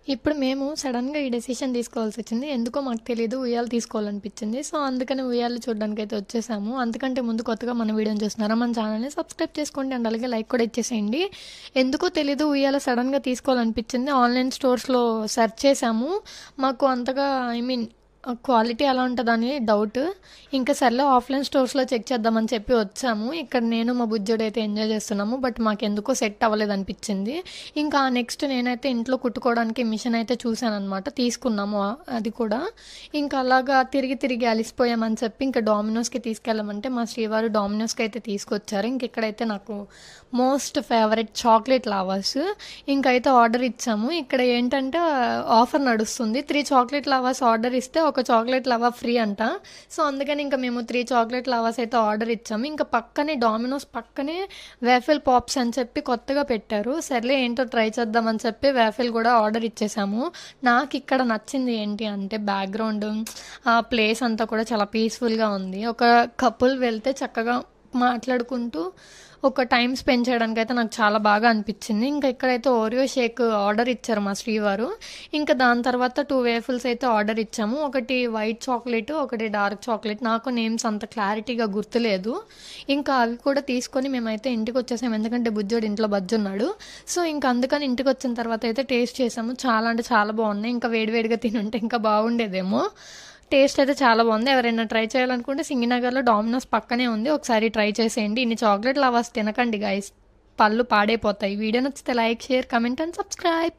ఇప్పుడు మేము సడన్‌గా ఈ డెసిషన్ తీసుకోవాల్సొచ్చింది. ఎందుకో మాకు తెలీదు. ఉయ్యాల తీసుకోవాలనిపించింది. సో, అందుకని ఉయ్యాల చూడడానికైతే వచ్చేసాము. అంతకంటే ముందు కొత్తగా మన వీడియోని చూస్తున్నారా, మన ఛానల్‌ని సబ్స్క్రైబ్ చేసుకోండి అండ్ అలాగే లైక్ కూడా ఇచ్చేసేయండి. ఎందుకో తెలీదు ఉయ్యాల సడన్‌గా తీసుకోవాలనిపించింది. ఆన్‌లైన్ స్టోర్స్‌లో సెర్చ్ చేసాము. మాకు అంతగా క్వాలిటీ ఎలా ఉంటదని డౌట్. ఇంకా సర్లే ఆఫ్‌లైన్ స్టోర్స్‌లో చెక్ చేద్దామని చెప్పి వచ్చాము. ఇక్కడ నేను మా బుజ్జోడైతే ఎంజాయ్ చేస్తున్నాము. బట్ మాకెందుకో సెట్ అవ్వలేదనిపించింది. ఇంకా నెక్స్ట్ నేనైతే ఇంట్లో కుట్టుకోవడానికి మిషన్ అయితే చూశాననమాట. తీసుకున్నాము అది కూడా. ఇంకా అలాగా తిరిగి తిరిగి అలిసిపోయామని చెప్పి ఇంకా డామినోస్‌కి తీసుకెళ్ళమంటే మా శ్రీవారు డామినోస్‌కి అయితే తీసుకొచ్చారు. ఇంక ఇక్కడైతే నాకు మోస్ట్ ఫేవరెట్ చాక్లెట్ లావాస్ ఇంకైతే ఆర్డర్ ఇచ్చాము. ఇక్కడ ఏంటంటే ఆఫర్ నడుస్తుంది. 3 చాక్లెట్ లావాస్ ఆర్డర్ ఇస్తే ఒక చాక్లెట్ లవా ఫ్రీ అంట. సో అందుకని ఇంకా మేము 3 చాక్లెట్ లవాస్ అయితే ఆర్డర్ ఇచ్చాము. ఇంకా పక్కనే డామినోస్ పక్కనే వేఫెల్ పాప్స్ అని చెప్పి కొత్తగా పెట్టారు. సర్లే ఏంటో ట్రై చేద్దామని చెప్పి వేఫెల్ కూడా ఆర్డర్ ఇచ్చేసాము. నాకు ఇక్కడ నచ్చింది ఏంటి అంటే బ్యాక్గ్రౌండ్, ఆ ప్లేస్ అంతా కూడా చాలా పీస్ఫుల్గా ఉంది. ఒక కపుల్ వెళ్తే చక్కగా మాట్లాడుకుంటూ ఒక టైం స్పెండ్ చేయడానికి అయితే నాకు చాలా బాగా అనిపించింది. ఇంకా ఇక్కడైతే ఓరియో షేక్ ఆర్డర్ ఇచ్చారు మా శ్రీవారు. ఇంకా దాని తర్వాత 2 వేఫుల్స్ అయితే ఆర్డర్ ఇచ్చాము. ఒకటి వైట్ చాక్లెట్, ఒకటి డార్క్ చాక్లెట్. నాకు నేమ్స్ అంత క్లారిటీగా గుర్తులేదు. ఇంకా అవి కూడా తీసుకొని మేమైతే ఇంటికి వచ్చేసాము. ఎందుకంటే బుజ్జోడు ఇంట్లో బజ్జున్నాడు. సో ఇంకా అందుకని ఇంటికి వచ్చిన తర్వాత అయితే టేస్ట్ చేసాము. చాలా అంటే చాలా బాగున్నాయి. ఇంకా వేడివేడిగా తినుంటే ఇంకా బాగుండేదేమో. టేస్ట్ అయితే చాలా బాగుంది. ఎవరైనా ట్రై చేయాలనుకుంటే సింగినగర్లో డామినోస్ పక్కనే ఉంది. ఒకసారి ట్రై చేసేయండి. ఇన్ని చాక్లెట్ లవర్స్ తినకండి గైస్, పళ్ళు పాడైపోతాయి. వీడియో నచ్చితే like, share, comment and subscribe.